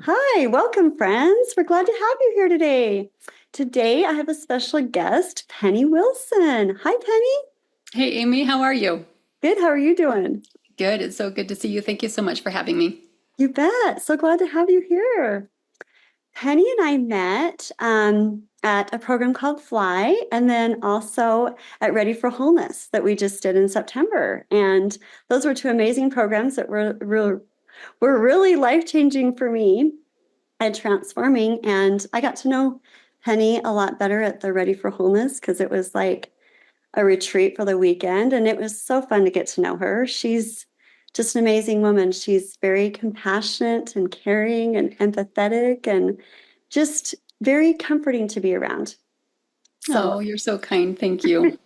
Hi, welcome, friends. We're glad to have you here today. Today, I have a special guest, Penny Wilson. Hi, Penny. Hey, Amy, how are you? Good. How are you doing? Good. It's so good to see you. Thank you so much for having me. You bet. So glad to have you here. Penny and I met at a program called Fly, and then also at Ready for Wholeness that we just did in September. And those were two amazing programs that were really life-changing for me and transforming. And I got to know Penny a lot better at the Ready for Wholeness because it was like a retreat for the weekend. And it was so fun to get to know her. She's just an amazing woman. She's very compassionate and caring and empathetic and just very comforting to be around. So, Oh, you're so kind. Thank you.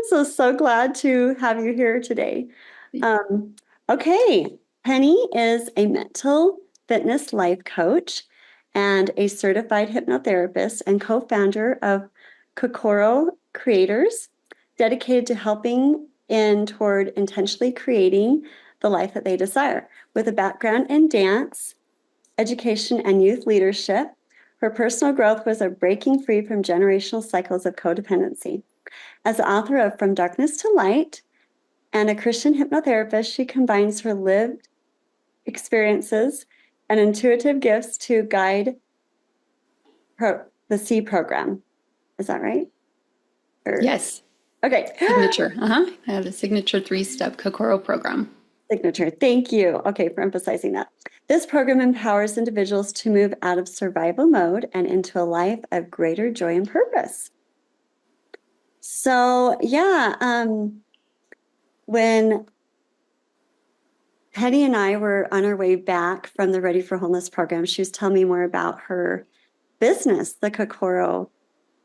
so glad to have you here today. Um, okay, Penny is a mental fitness life coach and a certified hypnotherapist and co-founder of Kokoro Creators, dedicated to helping in toward intentionally creating the life that they desire. With a background in dance, education, and youth leadership, her personal growth was a breaking free from generational cycles of codependency. As the author of From Darkness to Light and a Christian hypnotherapist, she combines her lived experiences and intuitive gifts to guide the C program. Is that right? Or, Yes, okay. signature. I have a signature three-step Kokoro program. Signature. Thank you. Okay, for emphasizing that. This program empowers individuals to move out of survival mode and into a life of greater joy and purpose. So, yeah, when Penny and I were on our way back from the Ready for Wholeness program, she was telling me more about her business, the Kokoro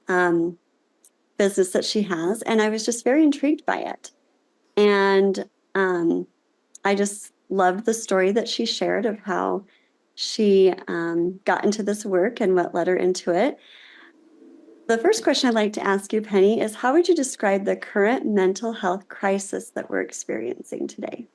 um, business that she has. And I was just very intrigued by it. And I just loved the story that she shared of how she got into this work and what led her into it. The first question I'd like to ask you, Penny, is how would you describe the current mental health crisis that we're experiencing today?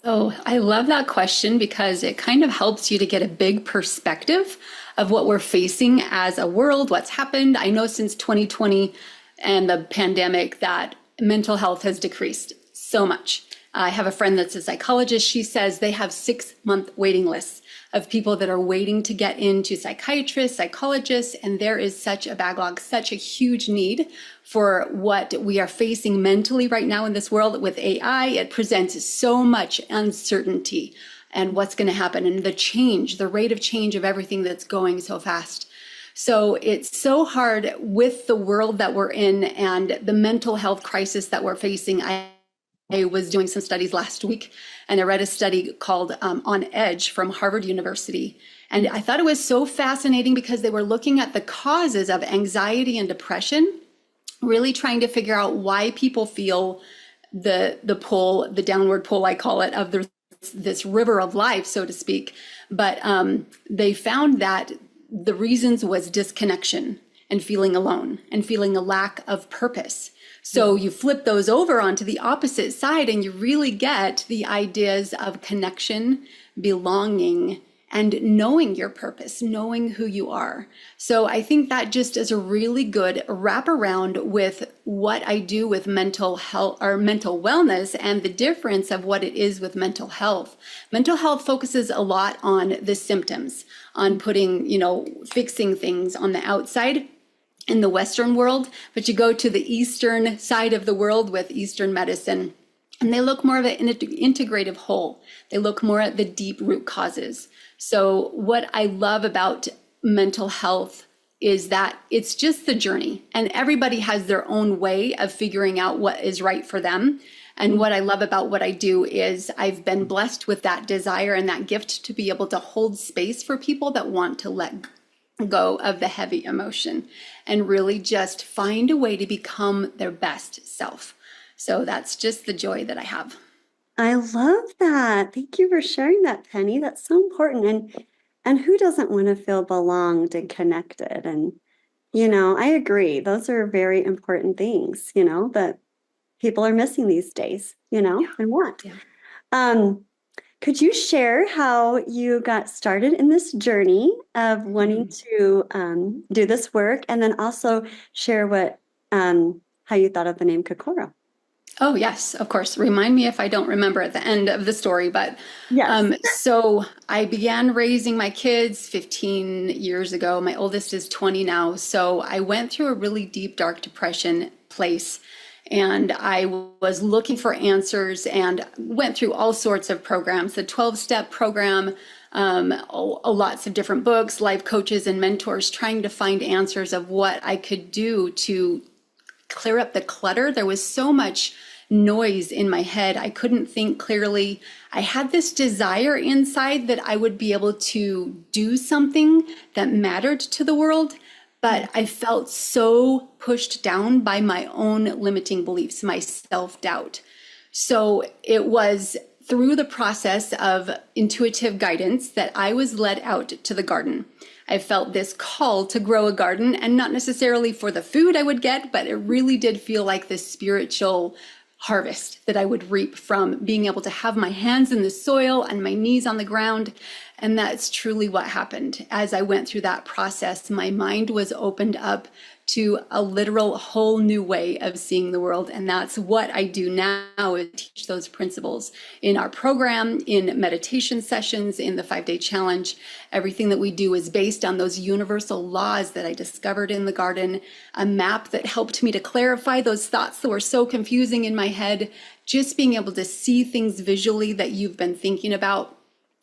Oh, I love that question because it kind of helps you to get a big perspective of what we're facing as a world, what's happened. I know since 2020 and the pandemic that mental health has decreased so much. I have a friend that's a psychologist. She says they have 6-month waiting lists of people that are waiting to get into psychiatrists, psychologists, and there is such a backlog, such a huge need for what we are facing mentally right now in this world with AI. It presents so much uncertainty and what's going to happen and the change, the rate of change of everything that's going so fast. So it's so hard with the world that we're in and the mental health crisis that we're facing. I was doing some studies last week and I read a study called On Edge from Harvard University. And I thought it was so fascinating because they were looking at the causes of anxiety and depression, really trying to figure out why people feel the pull, the downward pull, I call it, of this river of life, so to speak. But they found that the reasons was disconnection and feeling alone and feeling a lack of purpose. So you flip those over onto the opposite side and you really get the ideas of connection, belonging, and knowing your purpose, knowing who you are. So I think that just is a really good wraparound with what I do with mental health or mental wellness and the difference of what it is with mental health. Mental health focuses a lot on the symptoms, on putting, fixing things on the outside in the Western world, but you go to the Eastern side of the world with Eastern medicine, and they look more of an integrative whole. They look more at the deep root causes. So what I love about mental health is that it's just the journey, and everybody has their own way of figuring out what is right for them. And what I love about what I do is I've been blessed with that desire and that gift to be able to hold space for people that want to let go of the heavy emotion and really just find a way to become their best self. So that's just the joy that I have. I love that. Thank you for sharing that, Penny. That's so important. And who doesn't want to feel belonged and connected? And I agree. Those are very important things, that people are missing these days, Yeah. and want. Yeah. Um, could you share how you got started in this journey of wanting to do this work, and then also share how you thought of the name Kokoro? Oh, yes, of course. Remind me if I don't remember at the end of the story. But Yes. so I began raising my kids 15 years ago. My oldest is 20 now. So I went through a really deep, dark depression place. And I was looking for answers and went through all sorts of programs, the 12-step program, lots of different books, life coaches and mentors, trying to find answers of what I could do to clear up the clutter. There was so much noise in my head. I couldn't think clearly. I had this desire inside that I would be able to do something that mattered to the world, but I felt so pushed down by my own limiting beliefs, my self-doubt. So it was through the process of intuitive guidance that I was led out to the garden. I felt this call to grow a garden, and not necessarily for the food I would get, but it really did feel like this spiritual harvest that I would reap from being able to have my hands in the soil and my knees on the ground. And that's truly what happened. As I went through that process, my mind was opened up to a literal whole new way of seeing the world. And that's what I do now, is teach those principles in our program, in meditation sessions, in the 5-day challenge. Everything that we do is based on those universal laws that I discovered in the garden, a map that helped me to clarify those thoughts that were so confusing in my head. Just being able to see things visually that you've been thinking about,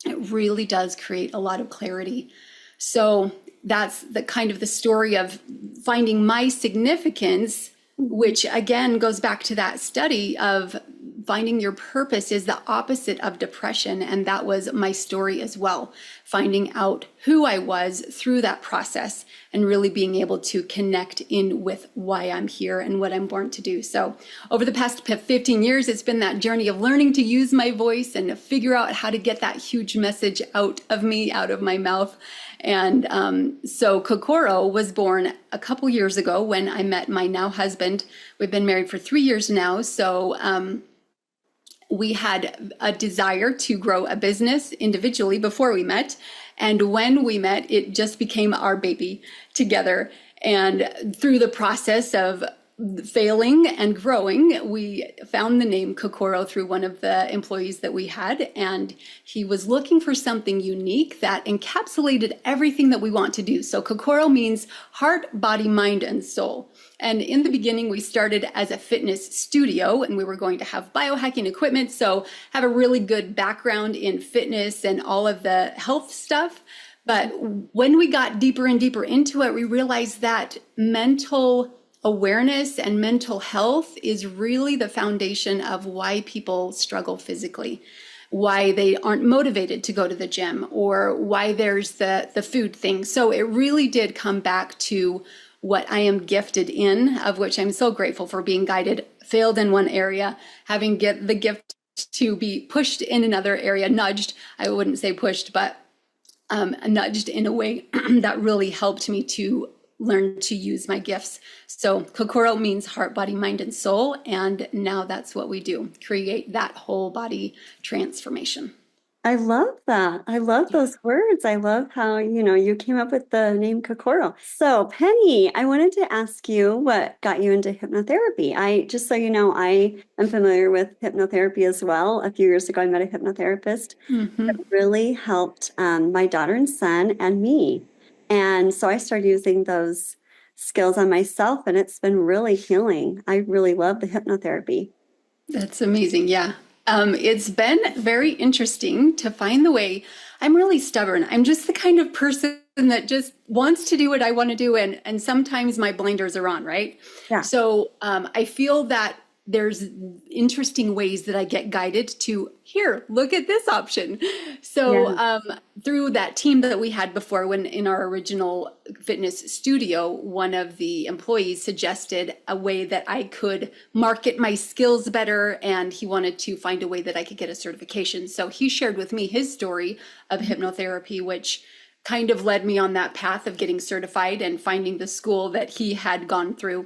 it really does create a lot of clarity. So that's the kind of the story of finding my significance, which again goes back to that study of finding your purpose is the opposite of depression. And that was my story as well. Finding out who I was through that process and really being able to connect in with why I'm here and what I'm born to do. So over the past 15 years, it's been that journey of learning to use my voice and figure out how to get that huge message out of me, out of my mouth. And so Kokoro was born a couple years ago when I met my now husband. We've been married for 3 years now. So we had a desire to grow a business individually before we met. And when we met, it just became our baby together. And through the process of failing and growing, we found the name Kokoro through one of the employees that we had. And he was looking for something unique that encapsulated everything that we want to do. So Kokoro means heart, body, mind, and soul. And in the beginning, we started as a fitness studio, and we were going to have biohacking equipment. So have a really good background in fitness and all of the health stuff. But when we got deeper and deeper into it, we realized that mental awareness and mental health is really the foundation of why people struggle physically, why they aren't motivated to go to the gym, or why there's the food thing. So it really did come back to what I am gifted in, of which I'm so grateful for being guided, failed in one area, having get the gift to be pushed in another area, nudged, I wouldn't say pushed, but nudged in a way that really helped me to learn to use my gifts. So Kokoro means heart, body, mind, and soul. And now that's what we do, create that whole body transformation. I love that. I love those words. I love how, you came up with the name Kokoro. So, Penny, I wanted to ask you what got you into hypnotherapy. Just so you know, I am familiar with hypnotherapy as well. A few years ago, I met a hypnotherapist that really helped my daughter and son and me. And so I started using those skills on myself, and it's been really healing. I really love the hypnotherapy. That's amazing. Yeah. It's been very interesting to find the way. I'm really stubborn. I'm just the kind of person that just wants to do what I want to do. And sometimes my blinders are on, right? Yeah. So I feel that there's interesting ways that I get guided to, here, look at this option. So through that team that we had before, when in our original fitness studio, one of the employees suggested a way that I could market my skills better, and he wanted to find a way that I could get a certification. So he shared with me his story of hypnotherapy, which kind of led me on that path of getting certified and finding the school that he had gone through.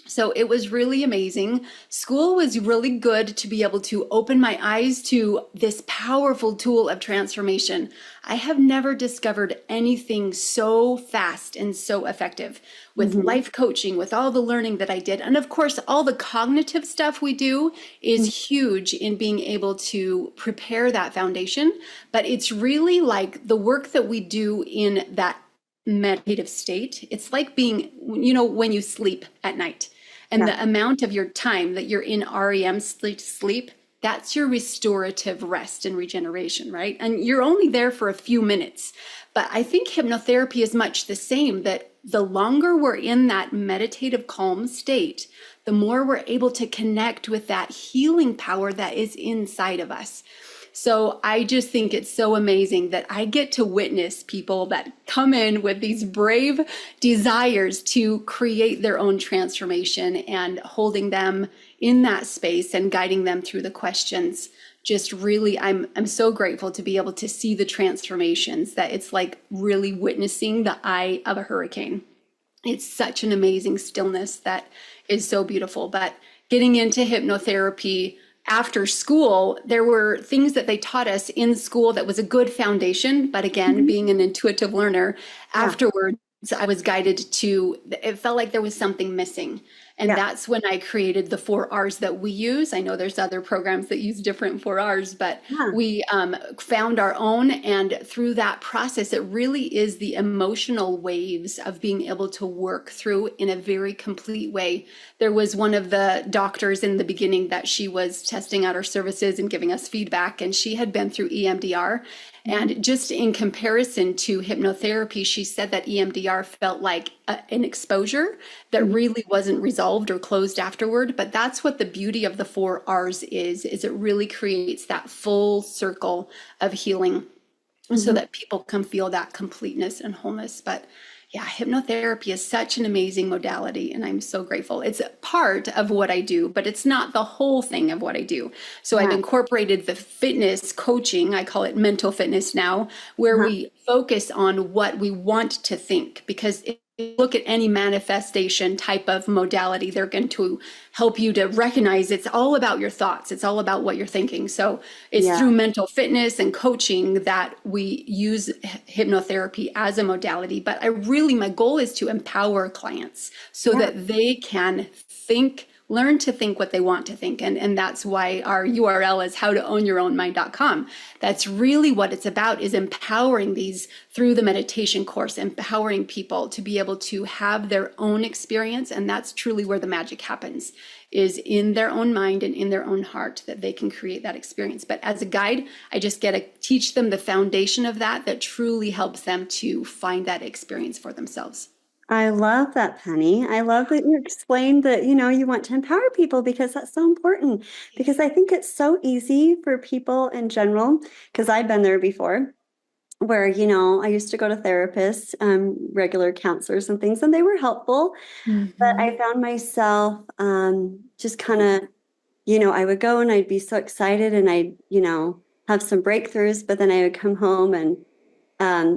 So it was really amazing. School was really good to be able to open my eyes to this powerful tool of transformation. I have never discovered anything so fast and so effective with Hmm. life coaching, with all the learning that I did. And of course, all the cognitive stuff we do is huge in being able to prepare that foundation. But it's really like the work that we do in that meditative state. It's like being, when you sleep at night. And Yeah. the amount of your time that you're in REM sleep, that's your restorative rest and regeneration, right? And you're only there for a few minutes. But I think hypnotherapy is much the same, that the longer we're in that meditative calm state, the more we're able to connect with that healing power that is inside of us. So I just think it's so amazing that I get to witness people that come in with these brave desires to create their own transformation, and holding them in that space and guiding them through the questions. Just really, I'm so grateful to be able to see the transformations, that it's like really witnessing the eye of a hurricane. It's such an amazing stillness that is so beautiful. But getting into hypnotherapy after school, there were things that they taught us in school that was a good foundation. But again, Mhm. being an intuitive learner, Yeah. afterwards, I was guided to, it felt like there was something missing. And Yeah. that's when I created the 4 R's that we use. I know there's other programs that use different 4 R's, but Yeah. we found our own. And through that process, it really is the emotional waves of being able to work through in a very complete way. There was one of the doctors in the beginning that she was testing out our services and giving us feedback, and she had been through EMDR. Mhm. And just in comparison to hypnotherapy, she said that EMDR felt like an exposure that Mhm. really wasn't resolved or closed afterward. But that's what the beauty of the 4 R's is it really creates that full circle of healing so Mhm. that people can feel that completeness and wholeness. But yeah, hypnotherapy is such an amazing modality, and I'm so grateful. It's a part of what I do, but it's not the whole thing of what I do. So I've Yeah. incorporated the fitness coaching, I call it mental fitness now, where Uh-huh. we focus on what we want to think. Because if you look at any manifestation type of modality, they're going to help you to recognize it's all about your thoughts. It's all about what you're thinking. So it's Yeah. through mental fitness and coaching that we use hypnotherapy as a modality. But my goal is to empower clients so Yeah. that they can learn to think what they want to think. And that's why our URL is howtoownyourownmind.com. That's really what it's about, is empowering these through the meditation course, empowering people to be able to have their own experience. And that's truly where the magic happens, is in their own mind and in their own heart, that they can create that experience. But as a guide, I just get to teach them the foundation of that truly helps them to find that experience for themselves. I love that, Penny. I love that you explained that, you want to empower people because that's so important. Because I think it's so easy for people in general, because I've been there before, where, I used to go to therapists, regular counselors and things, and they were helpful. But I Mhm. found myself just kind of, I would go and I'd be so excited and I'd, have some breakthroughs, but then I would come home and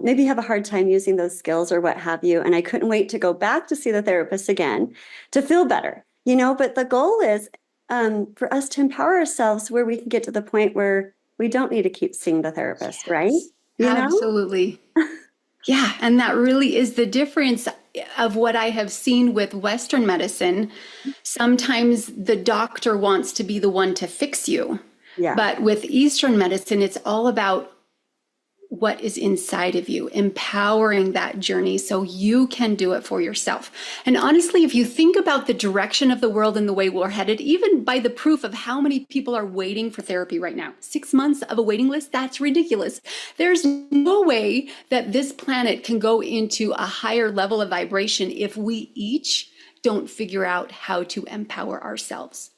maybe have a hard time using those skills or what have you. And I couldn't wait to go back to see the therapist again to feel better, but the goal is for us to empower ourselves where we can get to the point where we don't need to keep seeing the therapist, right? Yes, You know? absolutely. Yeah, and that really is the difference of what I have seen with Western medicine. Sometimes the doctor wants to be the one to fix you. Yeah. But with Eastern medicine, it's all about what is inside of you, empowering that journey so you can do it for yourself. And honestly, if you think about the direction of the world and the way we're headed, even by the proof of how many people are waiting for therapy right now, 6 months of a waiting list, that's ridiculous. There's no way that this planet can go into a higher level of vibration if we each don't figure out how to empower ourselves.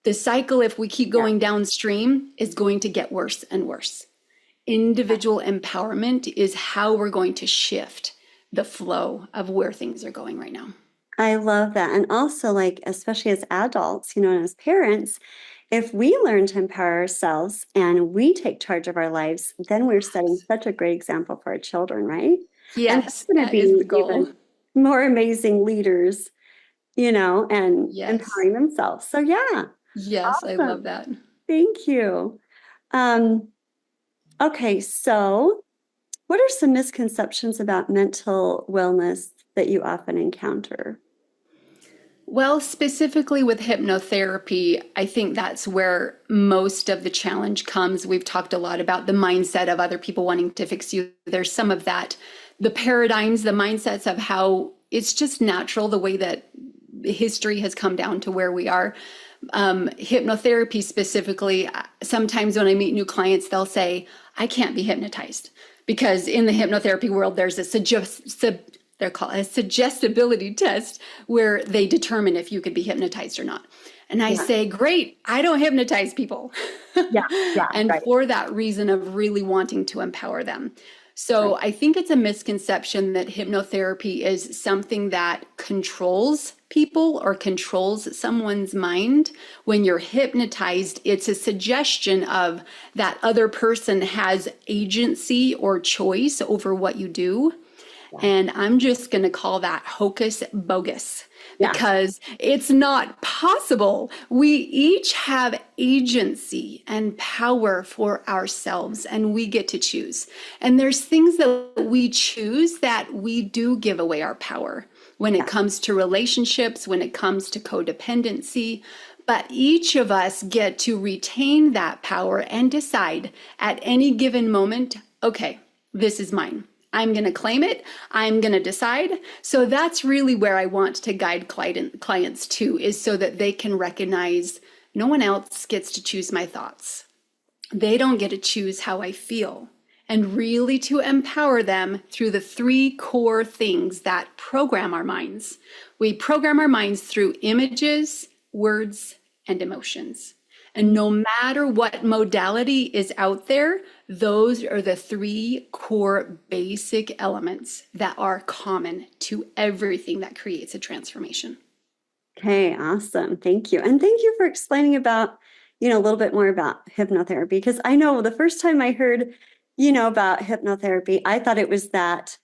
The cycle, if we keep Yeah. going downstream, is going to get worse and worse. Individual empowerment is how we're going to shift the flow of where things are going right now. I love that. And also, like, especially as adults, and as parents, if we learn to empower ourselves and we take charge of our lives, then we're setting such a great example for our children, right? And Yes, they're going to that is be the goal. even more amazing leaders. and Yes. empowering themselves. So yeah, Yes, I love awesome. that. Thank you. Um, okay, so what are some misconceptions about mental wellness that you often encounter? Well, specifically with hypnotherapy, I think that's where most of the challenge comes. We've talked a lot about the mindset of other people wanting to fix you. There's some of that, the paradigms, the mindsets of how it's just natural, the way that history has come down to where we are. Hypnotherapy specifically, sometimes when I meet new clients, they'll say, I can't be hypnotized. Because in the hypnotherapy world, there's a they're called a suggestibility test where they determine if you could be hypnotized or not. And I Yeah, say, great, I don't hypnotize people. yeah, yeah, And right, for that reason of really wanting to empower them. right. So I think it's a misconception that hypnotherapy is something that controls people or controls someone's mind. When you're hypnotized, it's a suggestion of that other person has agency or choice over what you do. Yeah, And I'm just going to call that hocus bogus yeah, because it's not possible. We each have agency and power for ourselves, and we get to choose. And there's things that we choose that we do give away our power when it yeah, comes to relationships, when it comes to codependency. But each of us get to retain that power and decide at any given moment, okay, this is mine. I'm going to claim it. I'm going to decide. So that's really where I want to guide clients to, is so that they can recognize no one else gets to choose my thoughts. They don't get to choose how I feel. And really to empower them through the three core things that program our minds. We program our minds through images, words, and emotions. And no matter what modality is out there, those are the three core basic elements that are common to everything that creates a transformation. okay, awesome. Thank you. And thank you for explaining about, a little bit more about hypnotherapy, because I know the first time I heard, about hypnotherapy, I thought it was that,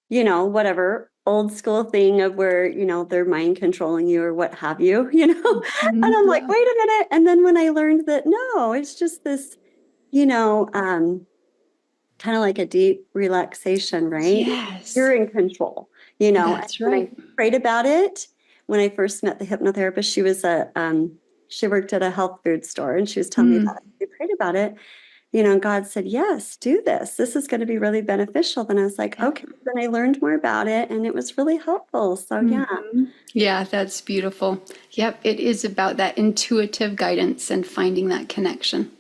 whatever old school thing of where, they're mind controlling you or what have you, and I'm like, Yeah. wait a minute. And then when I learned that, no, it's just this, you know, um, kind of like a deep relaxation, right? Yes, You're in control, And that's when I right. prayed about it, when I first met the hypnotherapist, she worked at a health food store, and she was telling me Mm, about it. We prayed about it, and God said, yes, do this. This is going to be really beneficial. Then I was like, yeah. okay. Then I learned more about it, and it was really helpful. So yeah, Yeah, that's beautiful. Yep, it is about that intuitive guidance and finding that connection.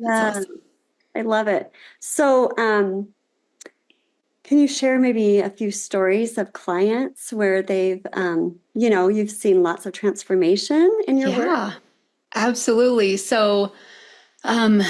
That's yeah, awesome. I love it. So, can you share maybe a few stories of clients where you've seen lots of transformation in your work? Yeah, absolutely. So, um,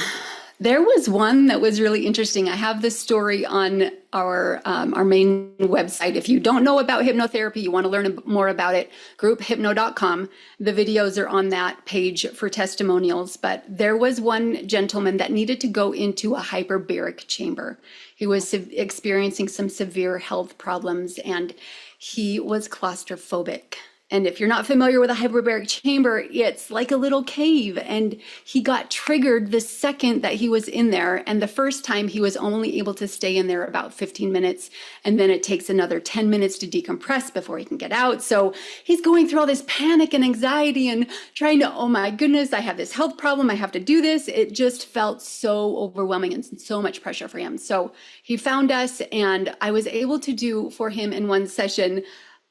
there was one that was really interesting. I have this story on our main website. If you don't know about hypnotherapy, you want to learn more about it, grouphypno.com. The videos are on that page for testimonials. But there was one gentleman that needed to go into a hyperbaric chamber. He was experiencing some severe health problems and he was claustrophobic. And if you're not familiar with a hyperbaric chamber, it's like a little cave. And he got triggered the second that he was in there. And the first time he was only able to stay in there about 15 minutes. And then it takes another 10 minutes to decompress before he can get out. So he's going through all this panic and anxiety and trying to, oh my goodness, I have this health problem. I have to do this. It just felt so overwhelming and so much pressure for him. So he found us, and I was able to do for him in one session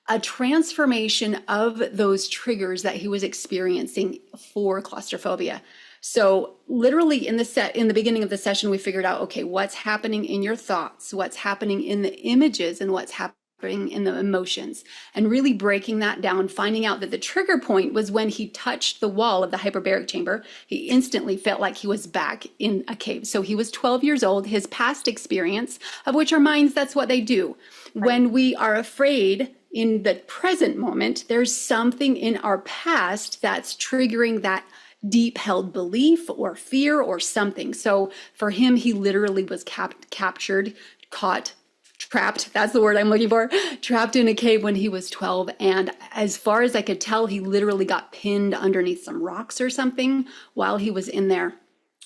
a transformation of those triggers that he was experiencing for claustrophobia. So literally in the beginning of the session, we figured out, okay, what's happening in your thoughts, what's happening in the images, and what's happening in the emotions, and really breaking that down, finding out that the trigger point was when he touched the wall of the hyperbaric chamber. He instantly felt like he was back in a cave. So he was 12 years old, his past experience, of which our minds, that's what they do. Right. When we are afraid, in the present moment, there's something in our past that's triggering that deep held belief or fear or something. So for him, he literally was captured, caught, trapped. That's the word I'm looking for. Trapped in a cave when he was 12. And as far as I could tell, he literally got pinned underneath some rocks or something while he was in there.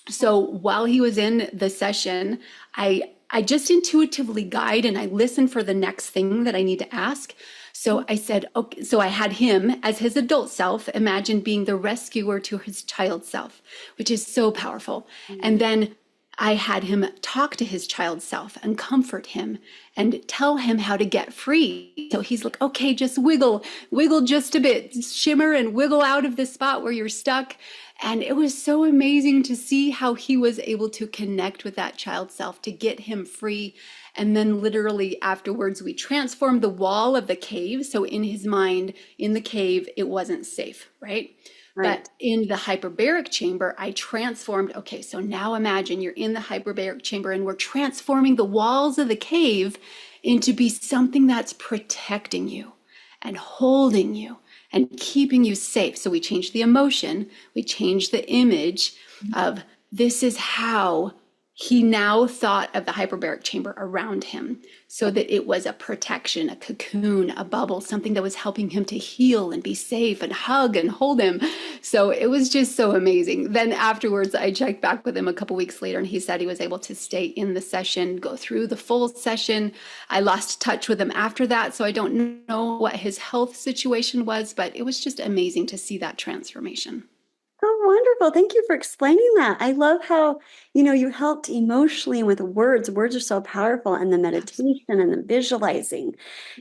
So while he was in the session, I just intuitively guide and I listen for the next thing that I need to ask. So I said, okay, so I had him as his adult self, imagine being the rescuer to his child self, which is so powerful. And then I had him talk to his child self and comfort him and tell him how to get free. So he's like, okay, just wiggle, wiggle just a bit, shimmer and wiggle out of the spot where you're stuck. And it was so amazing to see how he was able to connect with that child self to get him free. And then literally afterwards, we transformed the wall of the cave. So in his mind, in the cave, it wasn't safe, right? Right. But in the hyperbaric chamber, I transformed. Okay, so now imagine you're in the hyperbaric chamber and we're transforming the walls of the cave into be something that's protecting you and holding you and keeping you safe. So we changed the emotion, we changed the image of this is how he now thought of the hyperbaric chamber around him so that it was a protection, a cocoon, a bubble, something that was helping him to heal and be safe and hug and hold him. So it was just so amazing. Then afterwards, I checked back with him a couple weeks later and he said he was able to stay in the session, go through the full session. I lost touch with him after that, so I don't know what his health situation was, but it was just amazing to see that transformation. Oh, wonderful. Thank you for explaining that. I love how, you helped emotionally with words. Words are so powerful, and the meditation and the visualizing,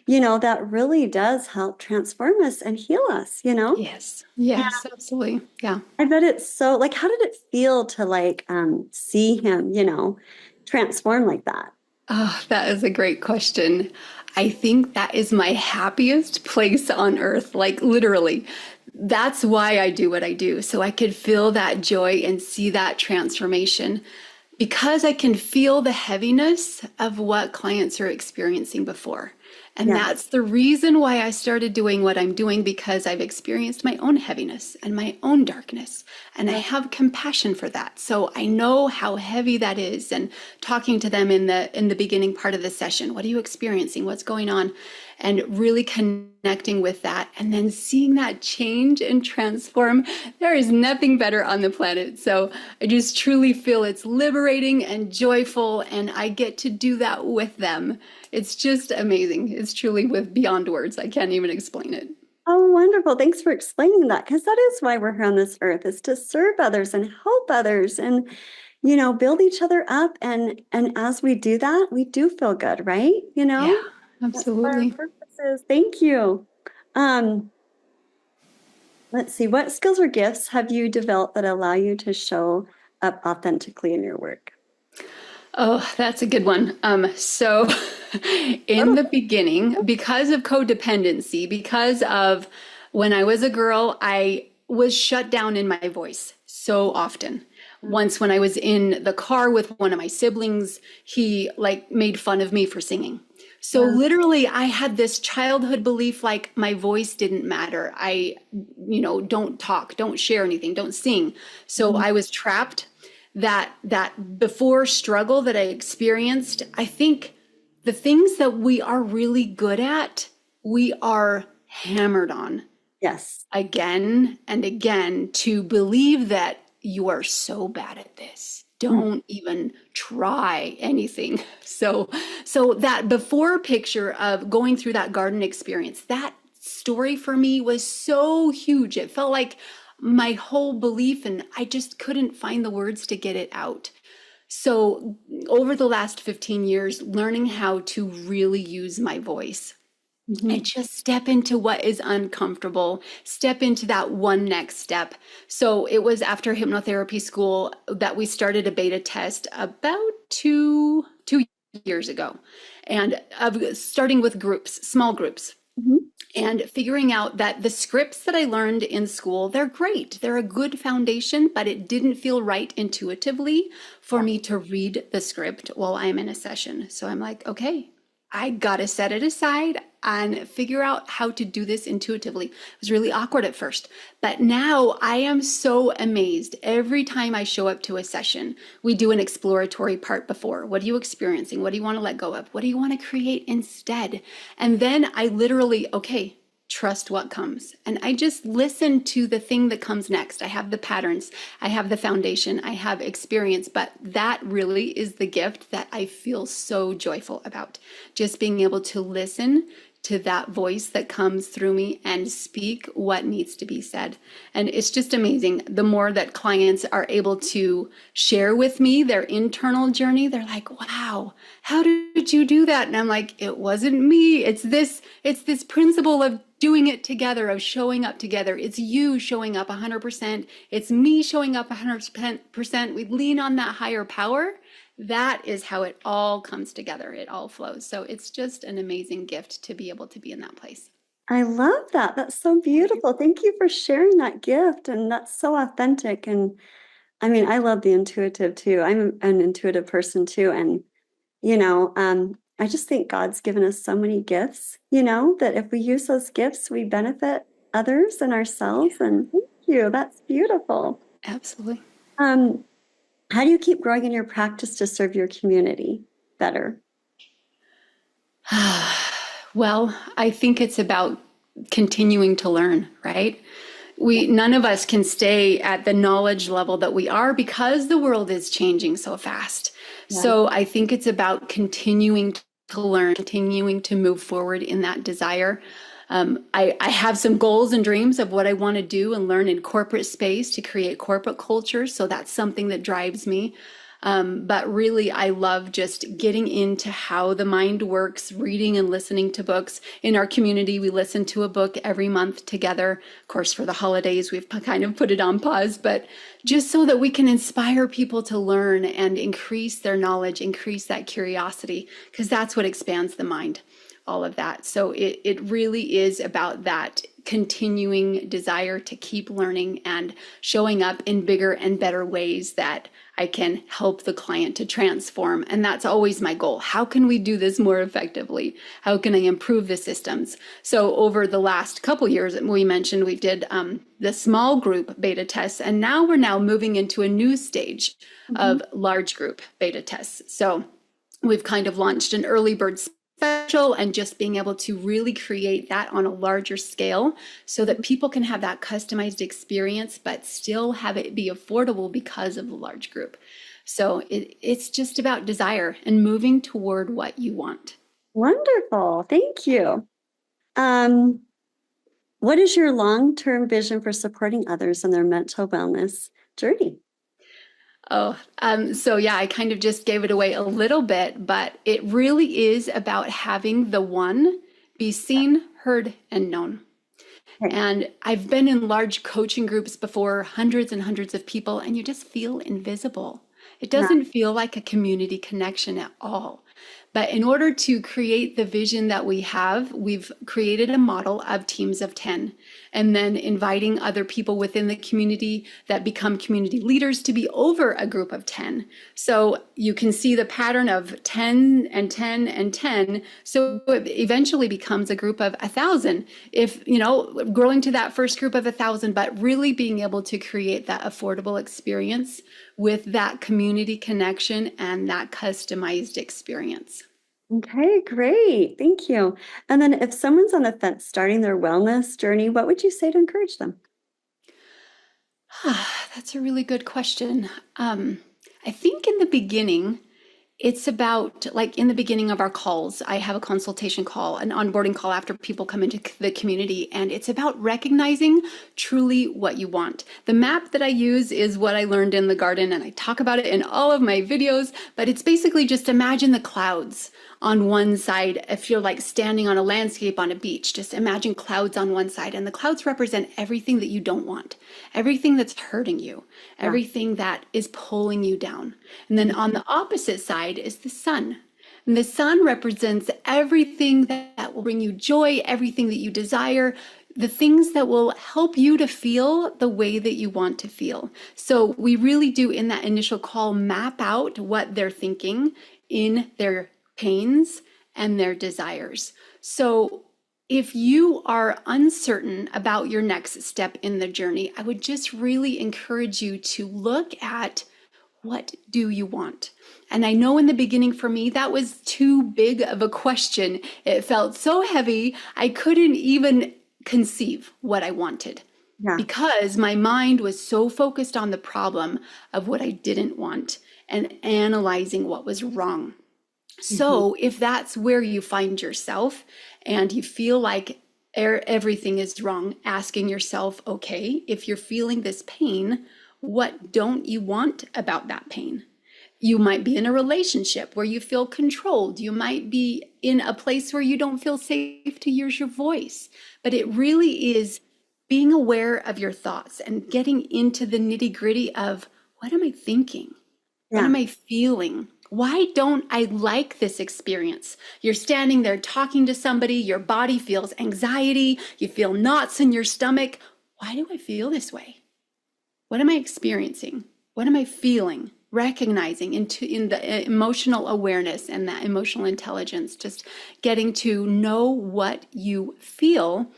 that really does help transform us and heal us. Yes, yes, absolutely. Yeah. I bet it's so, like, how did it feel to see him, transform like that? Oh, that is a great question. I think that is my happiest place on earth, like literally. That's why I do what I do. So I could feel that joy and see that transformation because I can feel the heaviness of what clients are experiencing before. And Yeah. that's the reason why I started doing what I'm doing, because I've experienced my own heaviness and my own darkness. And I have compassion for that. So I know how heavy that is. And talking to them in the beginning part of the session, what are you experiencing? What's going on? And really connecting with that and then seeing that change and transform. There is nothing better on the planet. So I just truly feel it's liberating and joyful, and I get to do that with them. It's just amazing. It's truly with beyond words. I can't even explain it. Oh, wonderful. Thanks for explaining that, because that is why we're here on this earth, is to serve others and help others and, build each other up. And as we do that, we do feel good, right? Yeah, That's what our absolutely. purpose is. Thank you. Um, let's see, what skills or gifts have you developed that allow you to show up authentically in your work? Oh, that's a good one. So in the beginning, because of codependency, because of when I was a girl, I was shut down in my voice so often. Once when I was in the car with one of my siblings, he made fun of me for singing. So literally I had this childhood belief like my voice didn't matter. Don't talk, don't share anything, don't sing. So I was trapped. That before struggle that I experienced, I think the things that we are really good at, we are hammered on Yes. again and again to believe that you are so bad at this. Don't even try anything. So that before picture of going through that garden experience, that story for me was so huge. It felt like my whole belief, and I just couldn't find the words to get it out. So over the last 15 years, learning how to really use my voice and just step into what is uncomfortable, step into that one next step. So it was after hypnotherapy school that we started a beta test about two years ago, and starting with groups, small groups. And figuring out that the scripts that I learned in school, they're great. They're a good foundation, but it didn't feel right intuitively for me to read the script while I'm in a session. So I'm like, okay, I got to set it aside. and figure out how to do this intuitively. It was really awkward at first, but now I am so amazed. Every time I show up to a session, we do an exploratory part before. What are you experiencing? What do you want to let go of? What do you want to create instead? And then I literally, okay, trust what comes. And I just listen to the thing that comes next. I have the patterns, I have the foundation, I have experience, but that really is the gift that I feel so joyful about. Just being able to listen to that voice that comes through me and speak what needs to be said. And it's just amazing. The more that clients are able to share with me their internal journey, they're like, wow, how did you do that? And I'm like, it wasn't me. It's this principle of doing it together, of showing up together. It's you showing up 100%. It's me showing up 100%. We lean on that higher power. That is how it all comes together. It all flows. So it's just an amazing gift to be able to be in that place. I love that. That's so beautiful. Thank you for sharing that gift. And that's so authentic. And I mean, I love the intuitive too. I'm an intuitive person too. And, I just think God's given us so many gifts, that if we use those gifts, we benefit others and ourselves. And thank you. That's beautiful. Absolutely. Um, how do you keep growing in your practice to serve your community better? Well, I think it's about continuing to learn, right? None of us can stay at the knowledge level that we are because the world is changing so fast. Yeah. So I think it's about continuing to learn, continuing to move forward in that desire. I have some goals and dreams of what I want to do and learn in corporate space to create corporate culture. So that's something that drives me. But really, I love just getting into how the mind works, reading and listening to books. In our community, we listen to a book every month together. Of course, for the holidays, we've kind of put it on pause, but just so that we can inspire people to learn and increase their knowledge, increase that curiosity, because that's what expands the mind, all of that. So it really is about that continuing desire to keep learning and showing up in bigger and better ways that I can help the client to transform. And that's always my goal. How can we do this more effectively? How can I improve the systems? So over the last couple years, we mentioned we did the small group beta tests, and now we're moving into a new stage of large group beta tests. So we've kind of launched an early bird special and just being able to really create that on a larger scale so that people can have that customized experience, but still have it be affordable because of the large group. So it's just about desire and moving toward what you want. Wonderful. Thank you. What is your long-term vision for supporting others in their mental wellness journey? So yeah, I kind of just gave it away a little bit, but it really is about having the one be seen, heard, and known. Okay. And I've been in large coaching groups before, hundreds and hundreds of people, and you just feel invisible. It doesn't feel like a community connection at all. But in order to create the vision that we have, we've created a model of teams of 10, and then inviting other people within the community that become community leaders to be over a group of 10. So you can see the pattern of 10 and 10 and 10. So it eventually becomes a group of 1,000. If, growing to that first group of 1,000, but really being able to create that affordable experience with that community connection and that customized experience. Okay, great. Thank you. And then if someone's on the fence starting their wellness journey, what would you say to encourage them? That's a really good question. I think in the beginning, it's about like in the beginning of our calls, I have a consultation call, an onboarding call after people come into the community, and it's about recognizing truly what you want. The map that I use is what I learned in the garden, and I talk about it in all of my videos, but it's basically just imagine the clouds on one side. If you're like standing on a landscape on a beach, just imagine clouds on one side, and the clouds represent everything that you don't want, everything that's hurting you, everything that is pulling you down. And then on the opposite side is the sun. And the sun represents everything that will bring you joy, everything that you desire, the things that will help you to feel the way that you want to feel. So we really do in that initial call map out what they're thinking in their pains and their desires. So if you are uncertain about your next step in the journey, I would just really encourage you to look at, what do you want? And I know in the beginning for me, that was too big of a question. It felt so heavy, I couldn't even conceive what I wanted Yeah. because my mind was so focused on the problem of what I didn't want and analyzing what was wrong. So if that's where you find yourself and you feel like everything is wrong, asking yourself, okay, if you're feeling this pain, what don't you want about that pain? You might be in a relationship where you feel controlled. You might be in a place where you don't feel safe to use your voice. But it really is being aware of your thoughts and getting into the nitty-gritty of, what am I thinking? What Yeah. am I feeling? Why don't I like this experience? You're standing there talking to somebody, your body feels anxiety, you feel knots in your stomach. Why do I feel this way? What am I experiencing? What am I feeling? Recognizing in the emotional awareness and that emotional intelligence, just getting to know what you feel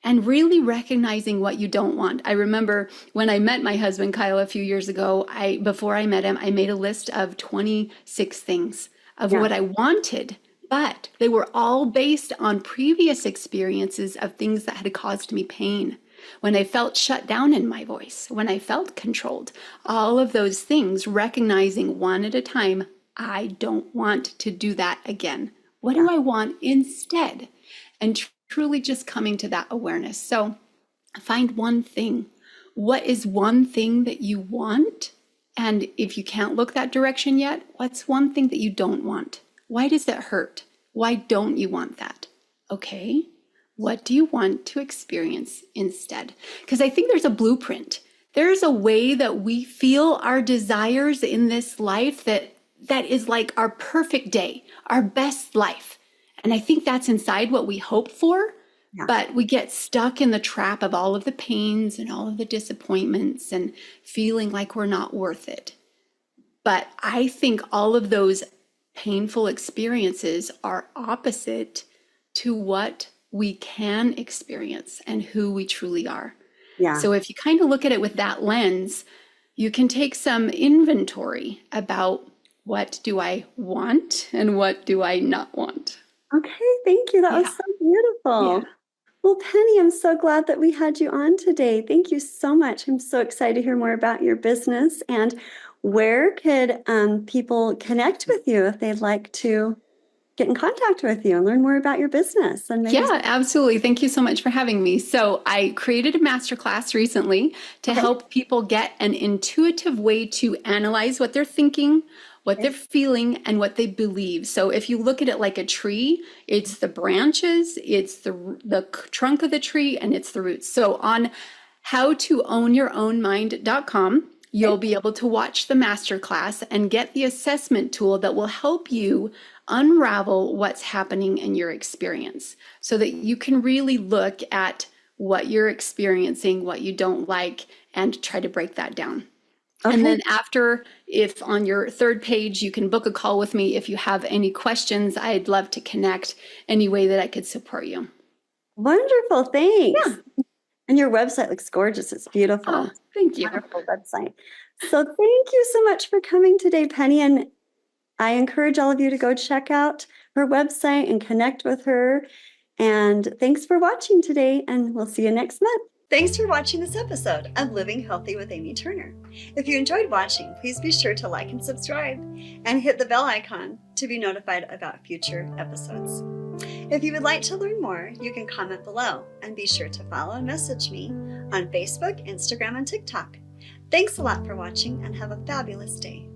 and really recognizing what you don't want. I remember when I met my husband, Kyle, a few years ago, before I met him, I made a list of 26 things of what I wanted, but they were all based on previous experiences of things that had caused me pain. When I felt shut down in my voice, when I felt controlled, all of those things, recognizing one at a time, I don't want to do that again. What do I want instead? And truly just coming to that awareness. So find one thing. What is one thing that you want? And if you can't look that direction yet, what's one thing that you don't want? Why does it hurt? Why don't you want that? Okay. What do you want to experience instead? Because I think there's a blueprint. There's a way that we feel our desires in this life that is like our perfect day, our best life. And I think that's inside what we hope for, but we get stuck in the trap of all of the pains and all of the disappointments and feeling like we're not worth it. But I think all of those painful experiences are opposite to what we can experience and who we truly are. Yeah. So if you kind of look at it with that lens, you can take some inventory about, what do I want and what do I not want? Okay, thank you. That was so beautiful. Well, Penny, I'm so glad that we had you on today. Thank you so much. I'm so excited to hear more about your business. And where could people connect with you if they'd like to get in contact with you and learn more about your business? And maybe Absolutely. Thank you so much for having me. So I created a masterclass recently to help people get an intuitive way to analyze what they're thinking, what they're feeling, and what they believe. So if you look at it like a tree, it's the branches, it's the trunk of the tree, and it's the roots. So on howtoownyourownmind.com, you'll be able to watch the masterclass and get the assessment tool that will help you unravel what's happening in your experience so that you can really look at what you're experiencing, what you don't like, and try to break that down. And then after, if on your third page, you can book a call with me if you have any questions. I'd love to connect any way that I could support you. Wonderful. Thanks. And your website looks gorgeous. It's beautiful. Oh, thank you. Wonderful website. So thank you so much for coming today, Penny. And I encourage all of you to go check out her website and connect with her. And thanks for watching today, and we'll see you next month. Thanks for watching this episode of Living Healthy with Amy Turner. If you enjoyed watching, please be sure to like and subscribe and hit the bell icon to be notified about future episodes. If you would like to learn more, you can comment below and be sure to follow and message me on Facebook, Instagram, and TikTok. Thanks a lot for watching and have a fabulous day.